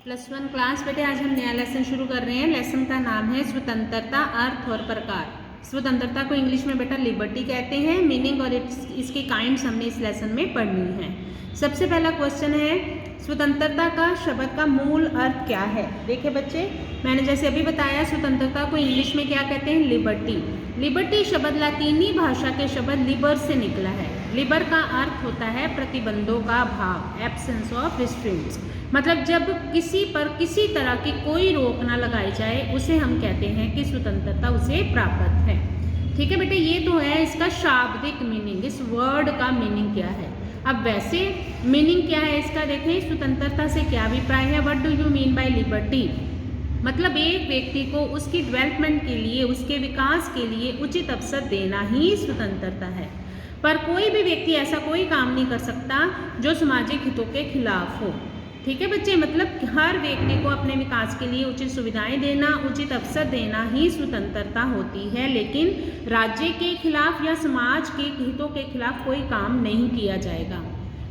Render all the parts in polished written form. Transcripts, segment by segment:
+1 class बेटे आज हम नया लेसन शुरू कर रहे हैं। लेसन का नाम है स्वतंत्रता, अर्थ और प्रकार। स्वतंत्रता को इंग्लिश में बेटा लिबर्टी कहते हैं। मीनिंग और इसकी काइंड्स हमने इस लेसन में पढ़नी है। सबसे पहला क्वेश्चन है स्वतंत्रता का शब्द का मूल अर्थ क्या है। देखिए बच्चे, मैंने जैसे अभी बताया स्वतंत्रता को इंग्लिश में क्या कहते हैं, लिबर्टी। लिबर्टी शब्द लातीनी भाषा के शब्द लिबर से निकला है। लिबर का अर्थ होता है प्रतिबंधों का अभाव, एब्सेंस ऑफ रिस्ट्रेंट्स। मतलब जब किसी पर किसी तरह की कोई रोक ना लगाई जाए उसे हम कहते हैं कि स्वतंत्रता उसे प्राप्त है। ठीक है बेटे, ये तो है इसका शाब्दिक मीनिंग, इस वर्ड का मीनिंग क्या है। अब वैसे मीनिंग क्या है इसका देखें, स्वतंत्रता से क्या अभिप्राय है। What do you mean by liberty. मतलब एक व्यक्ति को उसकी डेवलपमेंट के लिए, उसके विकास के लिए उचित अवसर देना ही स्वतंत्रता है। पर कोई भी व्यक्ति ऐसा कोई काम नहीं कर सकता जो सामाजिक हितों के खिलाफ हो। ठीक है बच्चे, मतलब हर व्यक्ति को अपने विकास के लिए उचित सुविधाएं देना, उचित अवसर देना ही स्वतंत्रता होती है। लेकिन राज्य के खिलाफ या समाज के हितों के खिलाफ कोई काम नहीं किया जाएगा।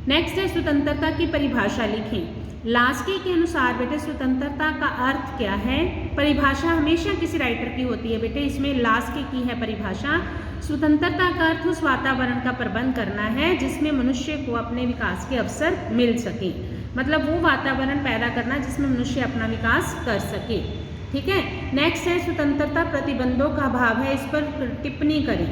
नेक्स्ट है स्वतंत्रता की परिभाषा लिखें। लास्की के अनुसार बेटे स्वतंत्रता का अर्थ क्या है। परिभाषा हमेशा किसी राइटर की होती है बेटे, इसमें लास्की की है परिभाषा। स्वतंत्रता का अर्थ उस वातावरण का प्रबंध करना है जिसमें मनुष्य को अपने विकास के अवसर मिल सके। मतलब वो वातावरण पैदा करना जिसमें मनुष्य अपना विकास कर सके। ठीक है, नेक्स्ट है स्वतंत्रता प्रतिबंधों का अभाव है। इस पर टिप्पणी करें।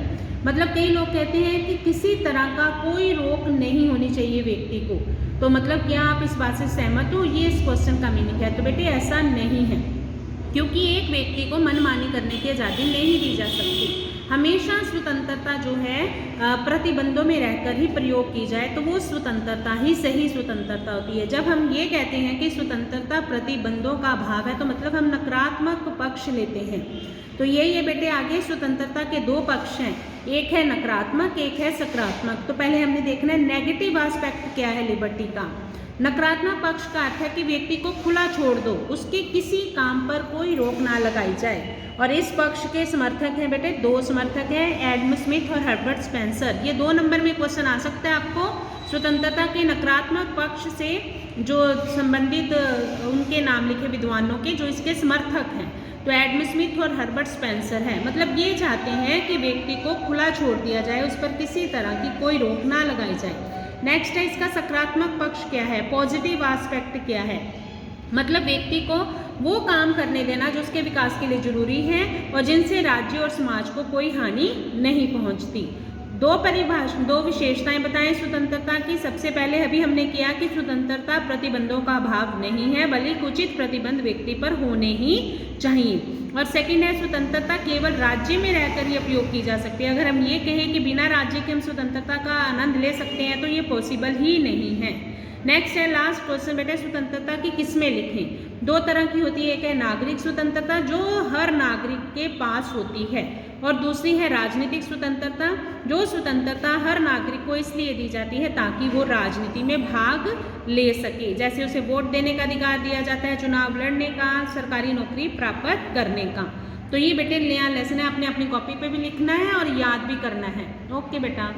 मतलब कई लोग कहते हैं कि किसी तरह का कोई रोक नहीं होनी चाहिए व्यक्ति को, तो मतलब क्या आप इस बात से सहमत हो। ये इस क्वेश्चन का मीनिंग है। तो बेटे ऐसा नहीं है, क्योंकि एक व्यक्ति को मनमानी करने की आज़ादी नहीं दी जा सकती। हमेशा स्वतंत्रता जो है प्रतिबंधों में रहकर ही प्रयोग की जाए तो वो स्वतंत्रता ही सही स्वतंत्रता होती है। जब हम ये कहते हैं कि स्वतंत्रता प्रतिबंधों का अभाव है तो मतलब हम नकारात्मक पक्ष लेते हैं। तो यही है बेटे, आगे स्वतंत्रता के दो पक्ष हैं, एक है नकारात्मक, एक है सकारात्मक। तो पहले हमने देखना है नेगेटिव एस्पेक्ट क्या है लिबर्टी का। नकारात्मक पक्ष का अर्थ है कि व्यक्ति को खुला छोड़ दो, उसके किसी काम पर कोई रोक ना लगाई जाए। और इस पक्ष के समर्थक हैं बेटे, दो समर्थक हैं, एडम स्मिथ और हर्बर्ट स्पेंसर। ये 2 नंबर में क्वेश्चन आ सकता है आपको। स्वतंत्रता के नकारात्मक पक्ष से जो संबंधित उनके नाम लिखे विद्वानों के जो इसके समर्थक हैं, तो एडम स्मिथ और हर्बर्ट स्पेंसर हैं। मतलब ये चाहते हैं कि व्यक्ति को खुला छोड़ दिया जाए, उस पर किसी तरह की कोई रोक ना लगाई जाए। नेक्स्ट है इसका सकारात्मक पक्ष क्या है, पॉजिटिव एस्पेक्ट क्या है। मतलब व्यक्ति को वो काम करने देना जो उसके विकास के लिए जरूरी है और जिनसे राज्य और समाज को कोई हानि नहीं पहुंचती। दो विशेषताएं बताएं स्वतंत्रता की। सबसे पहले अभी हमने किया कि स्वतंत्रता प्रतिबंधों का अभाव नहीं है, बल्कि उचित प्रतिबंध व्यक्ति पर होने ही चाहिए। और सेकंड है स्वतंत्रता केवल राज्य में रहकर ही उपयोग की जा सकती है। अगर हम ये कहें कि बिना राज्य के हम स्वतंत्रता का आनंद ले सकते हैं तो ये पॉसिबल ही नहीं है। नेक्स्ट है लास्ट क्वेश्चन बेटे, स्वतंत्रता की किस्में लिखें। 2 तरह की होती है, एक है नागरिक स्वतंत्रता जो हर नागरिक के पास होती है, और दूसरी है राजनीतिक स्वतंत्रता जो स्वतंत्रता हर नागरिक को इसलिए दी जाती है ताकि वो राजनीति में भाग ले सके। जैसे उसे वोट देने का अधिकार दिया जाता है, चुनाव लड़ने का, सरकारी नौकरी प्राप्त करने का। तो ये बेटे नया लेसन है, आपने अपनी कॉपी पे भी लिखना है और याद भी करना है। ओके बेटा।